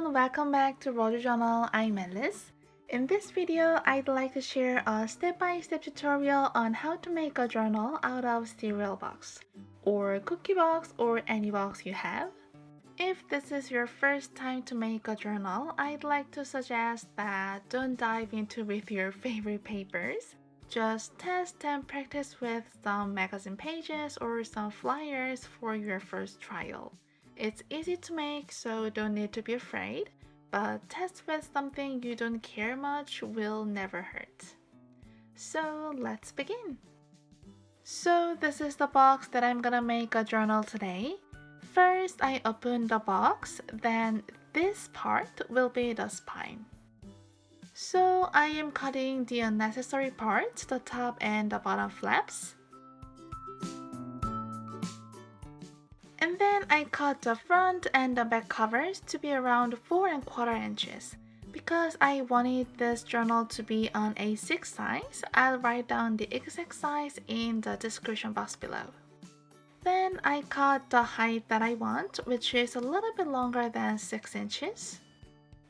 everyone, welcome back to Roger Journal. I'm Alice. In this video, I'd like to share a step-by-step tutorial on how to make a journal out of cereal box, or cookie box, or any box you have. If this is your first time to make a journal, I'd like to suggest that don't dive into with your favorite papers. Just test and practice with some magazine pages or some flyers for your first trial. It's easy to make, so don't need to be afraid, but test with something you don't care much will never hurt. So let's begin. So this is the box that I'm gonna make a journal today. First, I open the box, then this part will be the spine. So I am cutting the unnecessary parts, the top and the bottom flaps. And then I cut the front and the back covers to be around 4¼ inches. Because I wanted this journal to be on A6 size, I'll write down the exact size in the description box below. Then I cut the height that I want, which is a little bit longer than 6 inches.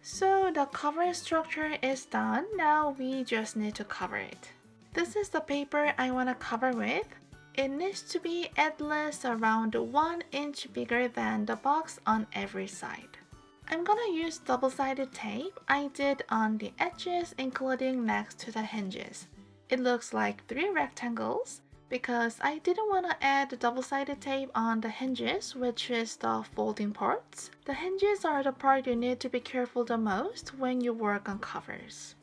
So the cover structure is done, now we just need to cover it. This is the paper I want to cover with. It needs to be at least around 1 inch bigger than the box on every side. I'm gonna use double-sided tape I did on the edges, including next to the hinges. It looks like 3 rectangles because I didn't want to add double-sided tape on the hinges, which is the folding parts. The hinges are the part you need to be careful the most when you work on covers.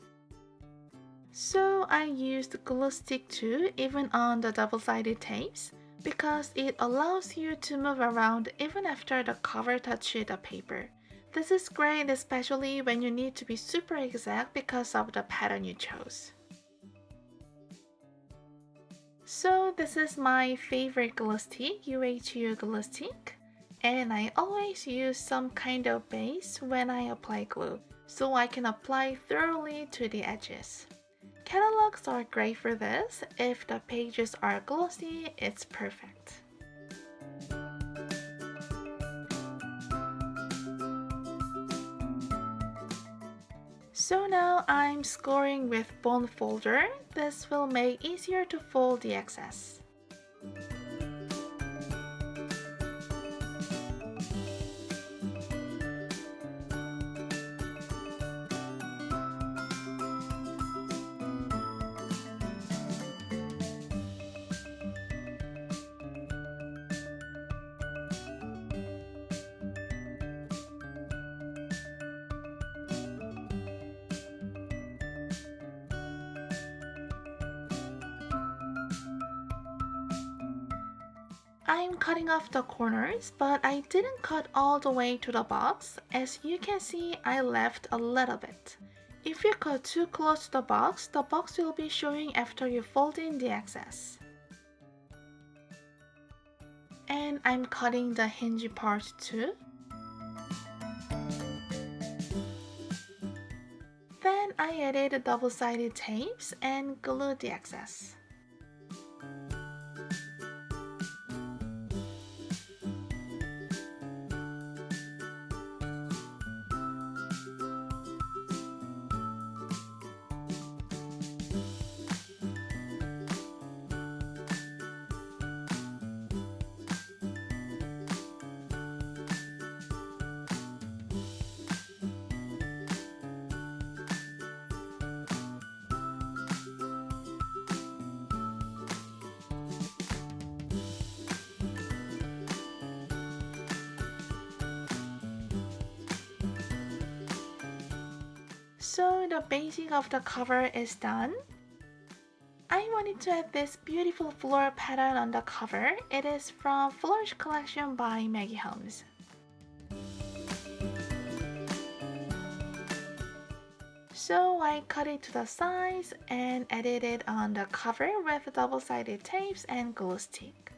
So I used glue stick too, even on the double-sided tapes, because it allows you to move around even after the cover touches the paper. This is great especially when you need to be super exact because of the pattern you chose. So this is my favorite glue stick, UHU glue stick, and I always use some kind of base when I apply glue, so I can apply thoroughly to the edges. Catalogs are great for this. If the pages are glossy, it's perfect. So now I'm scoring with bone folder. This will make easier to fold the excess. I'm cutting off the corners, but I didn't cut all the way to the box. As you can see, I left a little bit. If you cut too close to the box will be showing after you fold in the excess. And I'm cutting the hinge part too. Then I added double-sided tapes and glued the excess. So the basing of the cover is done. I wanted to add this beautiful floral pattern on the cover. It is from Flourish Collection by Maggie Holmes. So I cut it to the size and added it on the cover with double-sided tapes and glue stick.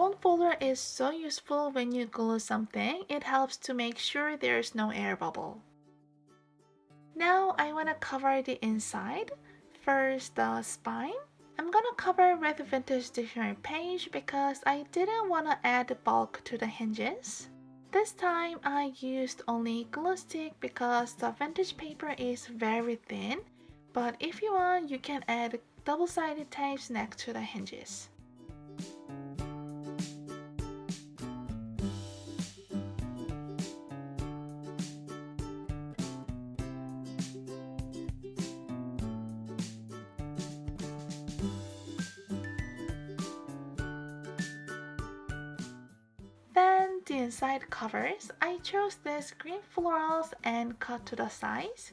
bone folder is so useful when you glue something. It helps to make sure there's no air bubble. Now I want to cover the inside. First, the spine. I'm gonna cover with vintage dictionary page because I didn't want to add bulk to the hinges. This time I used only glue stick because the vintage paper is very thin, but if you want, you can add double-sided tapes next to the hinges. Then the inside covers, I chose these green florals and cut to the size.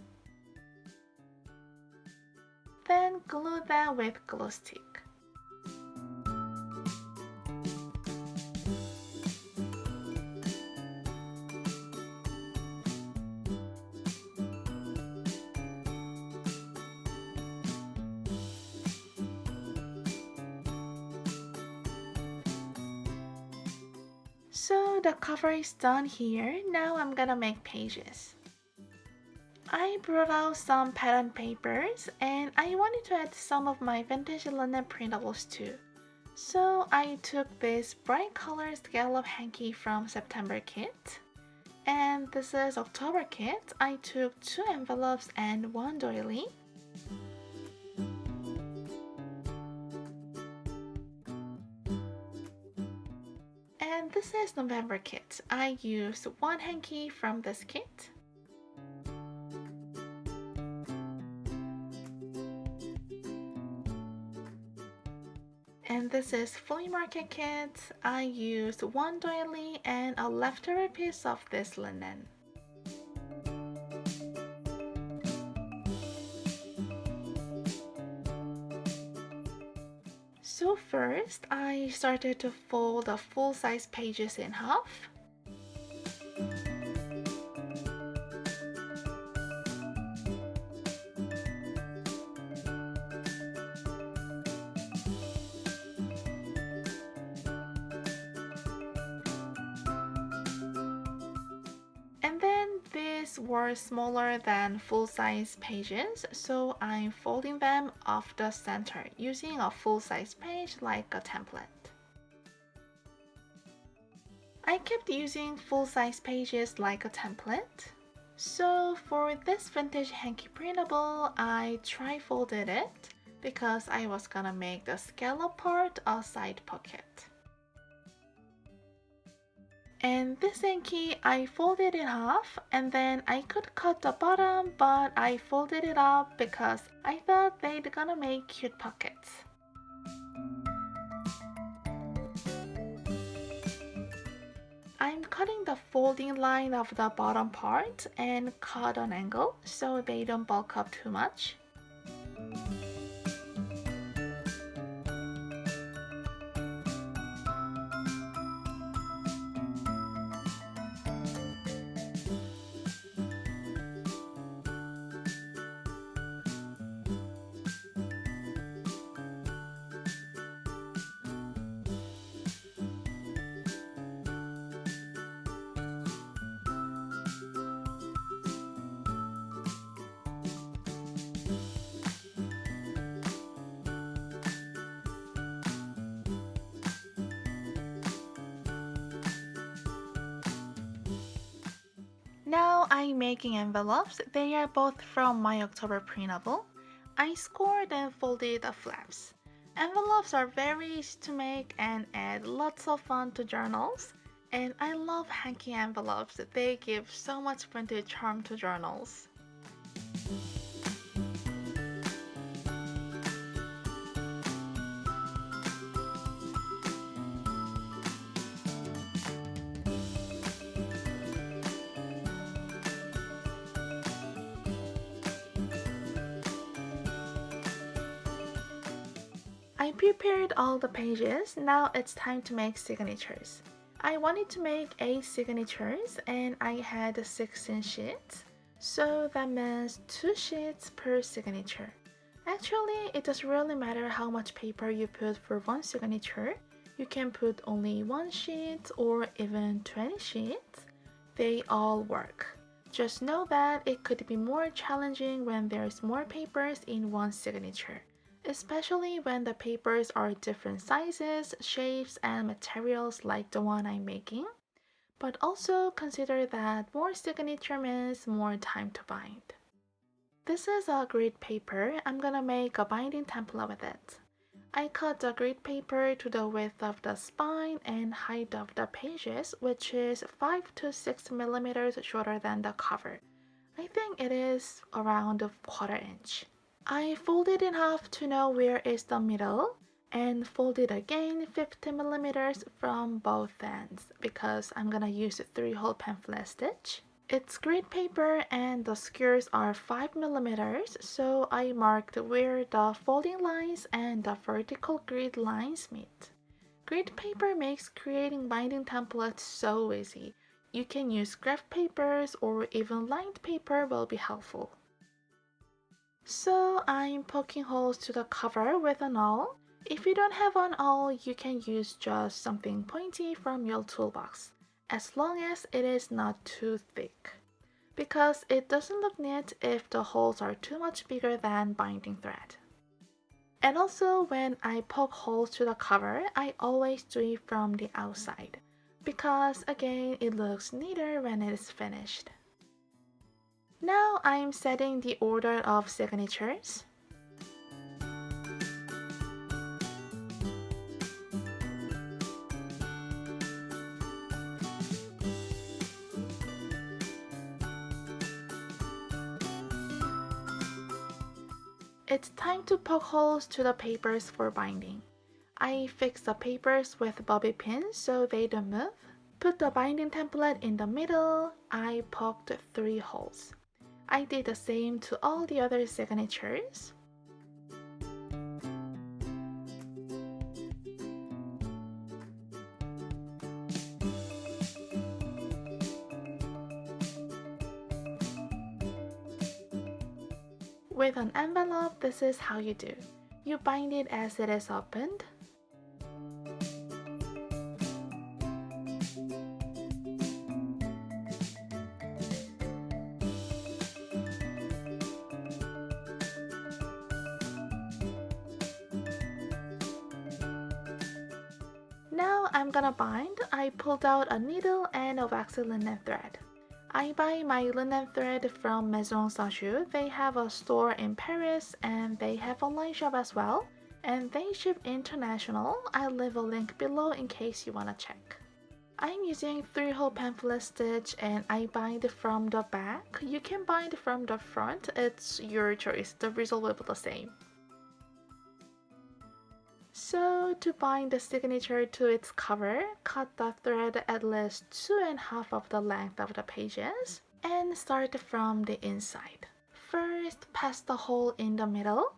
Then glue them with glue stick. So the cover is done here. Now I'm gonna make pages. I brought out some pattern papers and I wanted to add some of my vintage linen printables too. So I took this bright color scallop hanky from September kit. And this is October kit. I took 2 envelopes and 1 doily. And this is November kit. I used 1 hanky from this kit. And this is flea market kit. I used 1 doily and a leftover piece of this linen. So first, I started to fold the full-size pages in half. And then these were smaller than full-size pages, so I'm folding them off the center using a full-size page like a template. I kept using full-size pages like a template. So for this vintage hanky printable, I tri-folded it because I was gonna make the scallop part a side pocket. And this hanky, I folded in half and then I could cut the bottom, but I folded it up because I thought they'd gonna make cute pockets. I'm cutting the folding line of the bottom part and cut an angle so they don't bulk up too much. Now I'm making envelopes. They are both from my October printable. I scored and folded the flaps. Envelopes are very easy to make and add lots of fun to journals. And I love hanky envelopes. They give so much vintage charm to journals. I prepared all the pages. Now it's time to make signatures. I wanted to make 8 signatures and I had 16 sheets. So that means 2 sheets per signature. Actually, it doesn't really matter how much paper you put for one signature. You can put only one sheet or even 20 sheets. They all work. Just know that it could be more challenging when there's more papers in one signature, especially when the papers are different sizes, shapes, and materials like the one I'm making. But also consider that more signature means more time to bind. This is a grid paper. I'm gonna make a binding template with it. I cut the grid paper to the width of the spine and height of the pages, which is 5 to 6 millimeters shorter than the cover. I think it is around a quarter inch. I folded in half to know where is the middle and folded again 50 millimeters from both ends because I'm gonna use a 3-hole pamphlet stitch. It's grid paper and the squares are 5 millimeters, so I marked where the folding lines and the vertical grid lines meet. Grid paper makes creating binding templates so easy. You can use graph papers or even lined paper will be helpful. So I'm poking holes to the cover with an awl. If you don't have an awl, you can use just something pointy from your toolbox, as long as it is not too thick, because it doesn't look neat if the holes are too much bigger than binding thread. And also when I poke holes to the cover, I always do it from the outside, because again it looks neater when it is finished. Now I'm setting the order of signatures. It's time to poke holes to the papers for binding. I fix the papers with bobby pins so they don't move. Put the binding template in the middle. I poked 3 holes. I did the same to all the other signatures. With an envelope, this is how you do. You bind it as it is opened. Now I'm gonna bind. I pulled out a needle and a waxy linen thread. I buy my linen thread from Maison Saju. They have a store in Paris and they have a online shop as well. And they ship international. I'll leave a link below in case you wanna check. I'm using 3-hole pamphlet stitch and I bind from the back. You can bind from the front. It's your choice. The result will be the same. So to bind the signature to its cover, cut the thread at least 2.5 of the length of the pages and start from the inside. First, pass the hole in the middle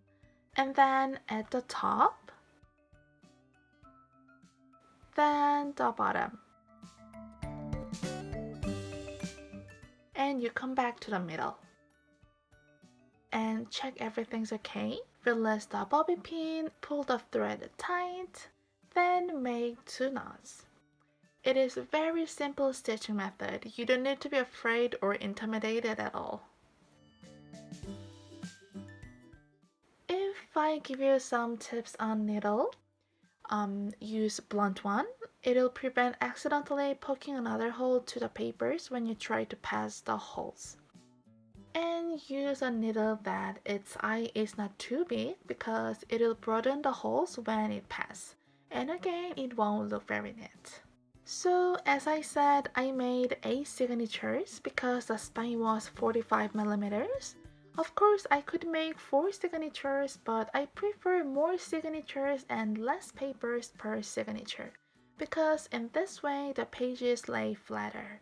and then at the top, then the bottom. And you come back to the middle. And check everything's okay. Release the bobby pin, pull the thread tight, then make 2 knots. It is a very simple stitching method. You don't need to be afraid or intimidated at all. If I give you some tips on needle, use blunt one. It'll prevent accidentally poking another hole to the papers when you try to pass the holes. And use a needle that its eye is not too big because it'll broaden the holes when it passes. And again, it won't look very neat. So as I said, I made 8 signatures because the spine was 45 millimeters. Of course, I could make 4 signatures, but I prefer more signatures and less papers per signature because in this way the pages lay flatter.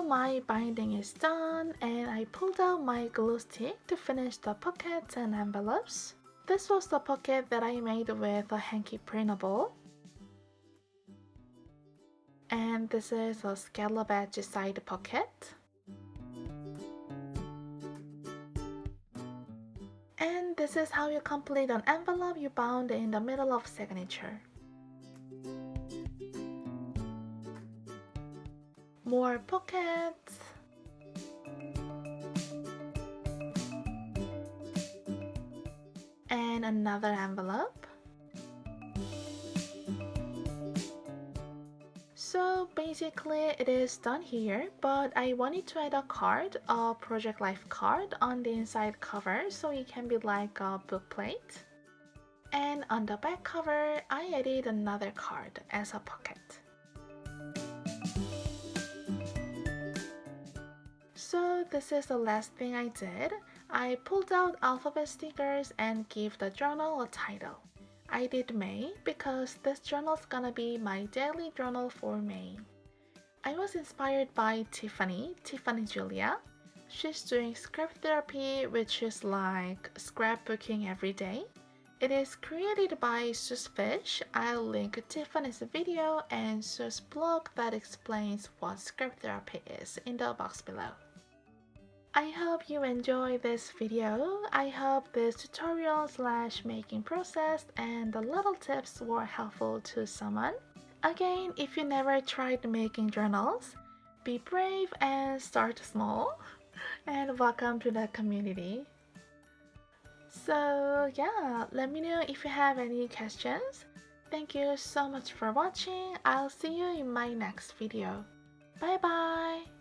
my binding is done and I pulled out my glue stick to finish the pockets and envelopes. This was the pocket that I made with a hanky printable. And this is a scallop edge side pocket. And this is how you complete an envelope you bound in the middle of signature. More pockets. And another envelope. So basically it is done here, but I wanted to add a card, a Project Life card on the inside cover so it can be like a book plate. And on the back cover, I added another card as a pocket. So this is the last thing I did. I pulled out alphabet stickers and gave the journal a title. I did May because this journal's gonna be my daily journal for May. I was inspired by Tiffany Julia. She's doing Scraptherapy, which is like scrapbooking every day. It is created by Suse Fish. I'll link Tiffany's video and Suse's blog that explains what Scraptherapy is in the box below. I hope you enjoy this video. I hope this tutorial / making process and the little tips were helpful to someone. Again, if you never tried making journals, be brave and start small. And welcome to the community. So yeah, let me know if you have any questions. Thank you so much for watching. I'll see you in my next video. Bye bye!